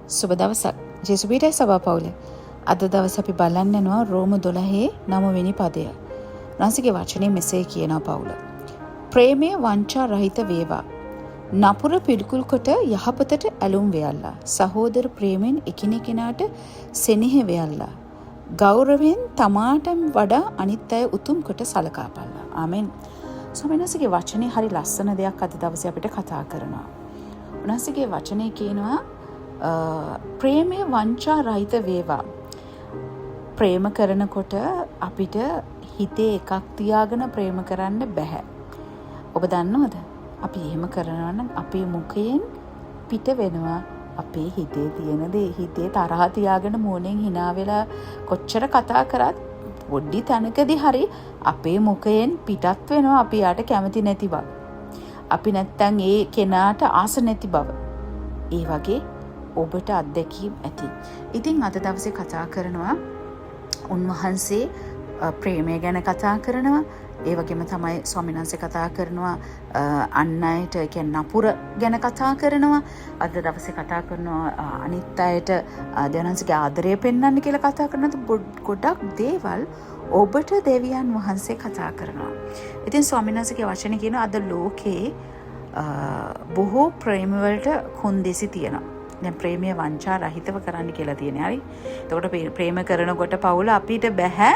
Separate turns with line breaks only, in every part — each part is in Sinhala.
සුබ දවසක් ජෙසුපීටයි සභා පවුල. අද දවස අපි බලන්න යනවා රෝම 12 9 වෙනි පදය. උන්වහන්සේගේ වචනේ මෙසේ කියනවා පවුල. ප්‍රේමය වංචා රහිත වේවා. නපුර පිළිකුල් කොට යහපතට ඇලුම් වෙයල්ලා. සහෝදර ප්‍රේමෙන් එකිනෙකනාට සෙනෙහ වෙයල්ලා. ගෞරවයෙන් තමාට වඩා අනිත් අය උතුම් කොට සලකාපල්ලා. ආමෙන්. ස්වාමීන්වහන්සේගේ වචනේ හරි ලස්සන දෙයක් අද දවසේ අපිට කතා කරනවා. උන්වහන්සේගේ වචනේ කියනවා ප්‍රේමය වංචා රහිත වේවා. ප්‍රේම කරනකොට අපිට හිතේ එකක් තියාගෙන ප්‍රේම කරන්න බෑ. ඔබ දන්නවද? අපි එහෙම කරනවා නම් අපේ මුඛයෙන් පිට වෙනවා අපේ හිතේ තියෙන දේ. හිතේ තරහ තියාගෙන මූණෙන් hina වෙලා කොච්චර කතා කරත් පොඩි තැනකදී හරි අපේ මුඛයෙන් පිටත් වෙනවා අපි යාට කැමති නැති බව. අපි නැත්තම් ඒ කෙනාට ආස නැති බව. ඒ වගේ ඔබට අත්දැකීම් ඇති. ඉතින් අද දවසේ කතා කරනවා උන්වහන්සේ ප්‍රේමය ගැන කතා කරනවා. ඒ වගේම තමයි ස්වාමීන් වහන්සේ කතා කරනවා අන් අයට කියන්නේ නපුර ගැන කතා කරනවා. අද දවසේ කතා කරනවා අනිත් අයට දෙවියන්ගේ ආදරය පෙන්වන්න කියලා කතා කරනවා. ගොඩක් දේවල් ඔබට දෙවියන් වහන්සේ කතා කරනවා. ඉතින් ස්වාමීන් වහන්සේගේ වචනේ කියනවා අද ලෝකේ බොහෝ ප්‍රේම වලට කොන්දේසි තියෙනවා. දැන් ප්‍රේමය වංචා රහිතව කරන්න කියලා තියෙනවා. හරි. එතකොට ප්‍රේම කරනකොට පවුල අපිට බෑ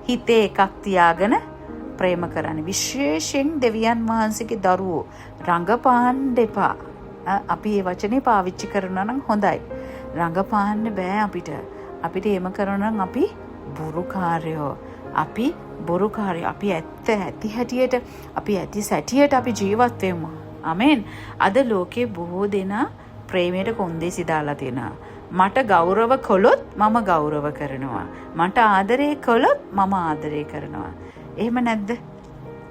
හිතේ එකක් තියාගෙන ප්‍රේම කරන්න. විශේෂයෙන් දෙවියන් වහන්සේගේ දරුවෝ රඟපාන්න එපා. අපි මේ වචනේ පාවිච්චි කරනවා නම් හොඳයි. රඟපාන්න බෑ අපිට. අපිට එහෙම කරනවා නම් අපි බොරුකාරයෝ. අපි බොරුකාරයෝ. අපි ඇති හැටියට අපි ඇති සැටියට අපි ජීවත් වෙමු. ආමෙන්. අද ලෝකේ බොහෝ දෙනා ප්‍රේමයට කොන්දේසි දාලා තියෙනවා. මට ගෞරව කළොත් මම ගෞරව කරනවා. මට ආදරය කළොත් මම ආදරය කරනවා. එහෙම නැද්ද?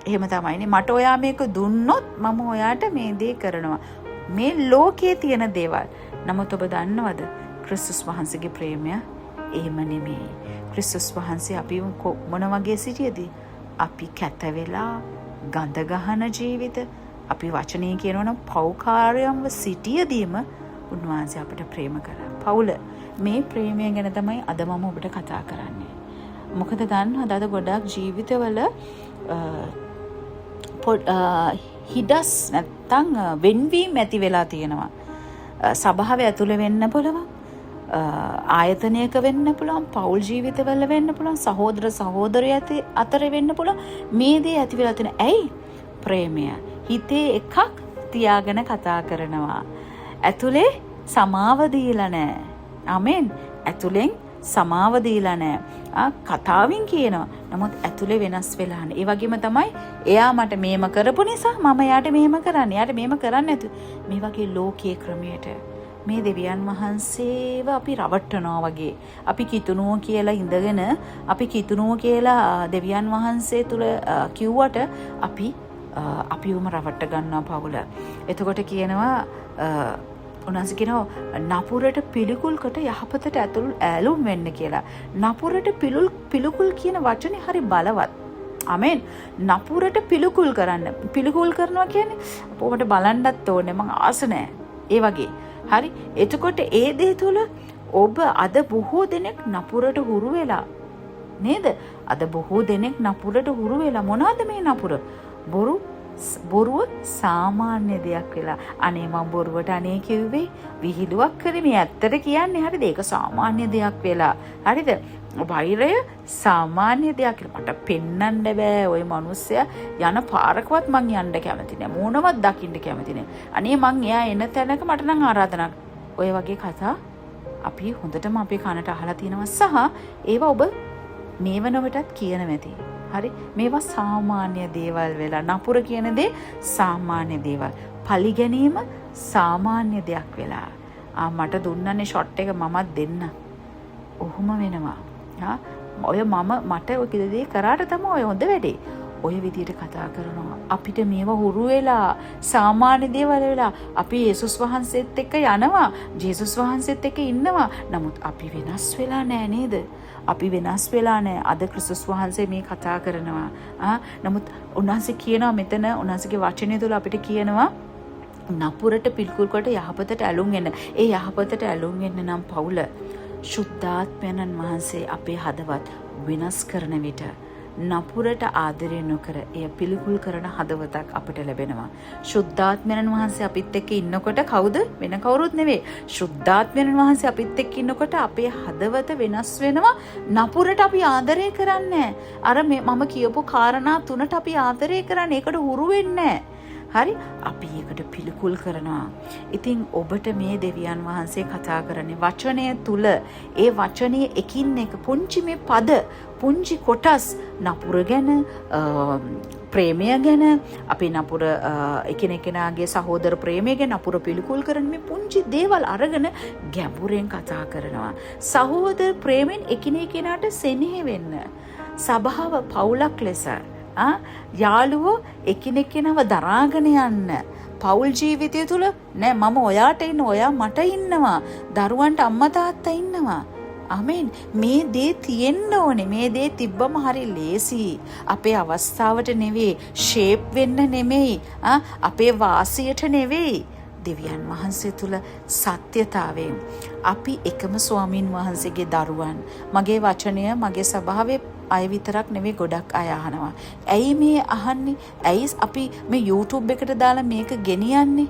එහෙම තමයිනේ. මට ඔයා මේක දුන්නොත් මම ඔයාට මේ දේ කරනවා. මේ ලෝකයේ තියෙන දේවල්. නමුත් ඔබ දන්නවද? ක්‍රිස්තුස් වහන්සේගේ ප්‍රේමය එහෙම නෙමෙයි. ක්‍රිස්තුස් වහන්සේ අපි මොන වගේ සිටියේදී? අපි කැත වෙලා ගඳ ගහන ජීවිත, අපි වචනේ කියනවනම් පෞකාරයන්ව සිටියදීම උන්වහන්සේ අපිට ප්‍රේම කරා. පවුල මේ ප්‍රේමය ගැන තමයි අද මම ඔබට කතා කරන්නේ. මොකද දන්නවද අද ගොඩක් ජීවිතවල හිඩස් නැත්තම් වෙන්වීම ඇති වෙලා තියෙනවා. සභාවේ ඇතුළේ වෙන්න පුළුවන්, ආයතනයක වෙන්න පුළුවන්, පෞල් ජීවිතවල වෙන්න පුළුවන්, සහෝදර සහෝදරිය අතර වෙන්න පුළුවන්. මේ දේ ඇති වෙලා තියෙන ඇයි? ප්‍රේමය. හිතේ එකක් තියාගෙන කතා කරනවා. ඇතුලේ සමාව දීලා නැහැ. ආමෙන්. ඇතුලෙන් සමාව දීලා නැහැ. කතාවෙන් කියනවා. නමුත් ඇතුලේ වෙනස් වෙලා නැහැ. ඒ වගේම තමයි එයා මට මේම කරපු නිසා මම එයාට මේම කරන්නේ. එයාට මේම කරන්නේ නැතු. මේ වගේ ලෝකයේ ක්‍රමයට මේ දෙවියන් වහන්සේව අපි රවට්ටනවා වගේ. අපි කිතුණුව කියලා ඉඳගෙන අපි කිතුණුව කියලා දෙවියන් වහන්සේ තුල කිව්වට අපිවම රවට්ට ගන්නවා පවුල. එතකොට කියනවා උන්වහන්සේ කියනවා නපුරට පිළිකුල් කොට යහපතට ඇලුම් වෙන්න කියලා. නපුරට පිළිකුල් කියන වචනේ හරි බලවත්. ආමෙන්. නපුරට පිළිකුල් කරන්න. පිළිකුල් කරනවා කියන්නේ අපෝට බලන්නත් ඕනේ. මං ආස නැහැ. ඒ වගේ. හරි. එතකොට ඒ දේ තුල ඔබ අද බොහෝ දෙනෙක් නපුරට හුරු වෙලා නේද? අද බොහෝ දෙනෙක් නපුරට හුරු වෙලා මොනවද මේ නපුර? බොරුව සාමාන්‍ය දෙයක් වෙලා. අනේ මම බොරුවට අනේ කිව්වේ විහිළුවක් කරේ. මේ ඇත්තට කියන්නේ හරිද? ඒක සාමාන්‍ය දෙයක් වෙලා. හරිද? වෛරය සාමාන්‍ය දෙයක් කියලා. මට පෙන්වන්න බෑ ওই මිනිස්සයා යන පාරකවත් මං යන්න කැමති නෑ. මොනවත් දකින්න කැමති නෑ. අනේ මං එයා එන තැනක මට නම් ආරාධනා. ඔය වගේ කතා අපි හොඳටම අපේ කනට අහලා තියෙනවා සහ ඒවා ඔබ මේ වෙනකොටත් කියනවා ඇති. හරි. මේවා සාමාන්‍ය දේවල් වෙලා. නපුර කියන දේ සාමාන්‍ය දේවල්. පලි ගැනීම සාමාන්‍ය දෙයක් වෙලා. මට දුන්නනේ ෂොට් එක මමත් දෙන්න. ඔහොම වෙනවා. ඔය මට ඔය කිසි දේ කරාට තමයි ඔය හොඳ වැඩේ. ඔය විදියට කතා කරනවා. අපිට මේවා හුරු වෙලා සාමාන්‍ය දේවල් වෙලා අපි යේසුස් වහන්සේත් එක්ක යනවා. ජේසුස් වහන්සේත් එක්ක ඉන්නවා. නමුත් අපි වෙනස් වෙලා නෑ නේද? අපි වෙනස් වෙලා නෑ. අද ක්‍රිස්තුස් වහන්සේ මේ කතා කරනවා. නමුත් උන්වහන්සේ කියනවා මෙතන උන්වහන්සේගේ වචනය තුළ අපිට කියනවා නපුරට පිළිකුල් කොට යහපතට ඇලුම් එන්න. ඒ යහපතට ඇලුම් එන්න නම් පවුල ශුද්ධාත්මයන්න් වහන්සේ අපේ හදවත් වෙනස් කරන විට නපුරට ආදරය නොකර එය පිළිකුල් කරන හදවතක් අපට ලැබෙනවා. ශුද්ධාත්මයන්න් වහන්සේ අපිත් එක්ක ඉන්නකොට කවුද? වෙන කවුරුත් නෙවෙයි. ශුද්ධාත්මයන්න් වහන්සේ අපිත් එක්ක ඉන්නකොට අපේ හදවත වෙනස් වෙනවා. නපුරට අපි ආදරය කරන්නේ අර මම කියපු කාරණා 3ට අපි ආදරය කරන්නේ. ඒකට හුරු වෙන්නේ හරි අපි ඒකට පිළිකුල් කරනවා. ඉතින් ඔබට මේ දෙවියන් වහන්සේ කතා කරන්නේ වචනය තුල ඒ වචනයේ එකින් එක පුංචි මේ පද පුංචි කොටස් නපුර ගැන ප්‍රේමය ගැන අපි නපුර එකිනෙකනාගේ සහෝදර ප්‍රේමය ගැන නපුර පිළිකුල් කරන මේ පුංචි දේවල් අරගෙන ගැඹුරෙන් කතා කරනවා. සහෝදර ප්‍රේමෙන් එකිනෙකනාට සෙනෙහ වෙන්න. සබාව පවුලක් ලෙස යාළුවෝ එකිනෙකනව දරාගෙන යන්න. පෞල් ජීවිතය තුළ නෑ මම ඔයාට ඉන්න ඔයා මට ඉන්නවා. දරුවන්ට අම්මා තාත්තා ඉන්නවා. ආමෙන්. මේ දේ තියෙන්න ඕනේ. මේ දේ තිබ්බම හරි ලේසි. අපේ අවස්ථාවට නෙවෙයි, ෂේප් වෙන්න නෙමෙයි, අපේ වාසියට නෙවෙයි. දෙවියන් වහන්සේ තුල සත්‍යතාවයෙන් අපි එකම ස්වාමින් වහන්සේගේ දරුවන්. මගේ වචනය මගේ ස්වභාවයේ අය විතරක් නෙවෙයි ගොඩක් අය අහනවා. ඇයි මේ අහන්නේ? ඇයි අපි මේ YouTube එකට දාලා මේක ගෙනියන්නේ?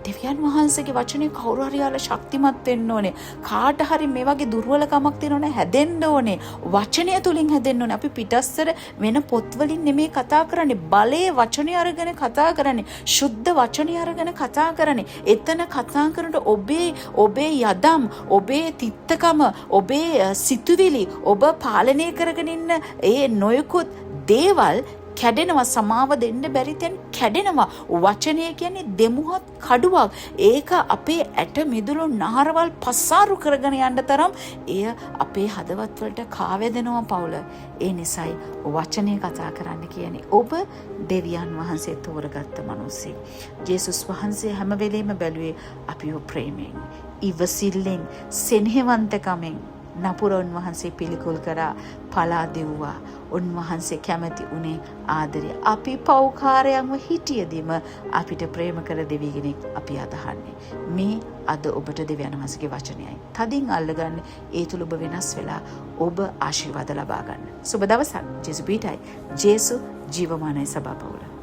දෙවියන් වහන්සේගේ වචනේ කවුරු හරි යාලා ශක්තිමත් වෙන්න ඕනේ. කාට හරි මේ වගේ දුර්වලකමක් තියෙනවනේ හැදෙන්න ඕනේ. වචනය තුලින් හැදෙන්න ඕනේ. අපි පිටස්තර වෙන පොත් වලින් නෙමෙයි කතා කරන්නේ. බලයේ වචනේ අරගෙන කතා කරන්නේ. සුද්ධ වචනේ අරගෙන කතා කරන්නේ. එතන කතා කරනකොට ඔබේ යදම්, ඔබේ තිත්තකම, ඔබේ සිතුවිලි, ඔබ පාලනය කරගෙන ඉන්න ඒ නොයෙකුත් දේවල් කැඩෙනවා. සමාව දෙන්න බැරි තැන් කැඩෙනවා. වචනය කියන්නේ දෙමුහත් කඩුවක්. ඒක අපේ ඇට මිදුළු නහරවල් පස්සාරු කරගෙන යන්න තරම් එය අපේ හදවත් වලට කාවැදෙනවා පවුල. ඒ නිසායි වචනය කතා කරන්න කියන්නේ. ඔබ දෙවියන් වහන්සේ තෝරගත්ත මිනිස්සෙක්. ජේසුස් වහන්සේ හැම වෙලෙම බැලුවේ අපිව ප්‍රේමයෙන්, ඉවසිල්ලෙන්, සෙනෙහවන්තකමෙන්. නපුර උන්වහන්සේ පිළිකුල් කරා, පලා දෙව්වා. උන්වහන්සේ කැමති උනේ ආදරය. අපි පෞකාරයන්ව හිටියදීම අපිට ප්‍රේම කර දෙවි කෙනෙක් අපි අදහන්නේ. මේ අද ඔබට දෙවියන් වහන්සේගේ වචනයයි. තදින් අල්ලගන්න. ඒ තුල ඔබ වෙනස් වෙලා ඔබ ආශිර්වාද ලබා ගන්න. සුබ දවසක්. ජේසු පීඨයි. ජේසු ජීවමානයි සභාපවුල.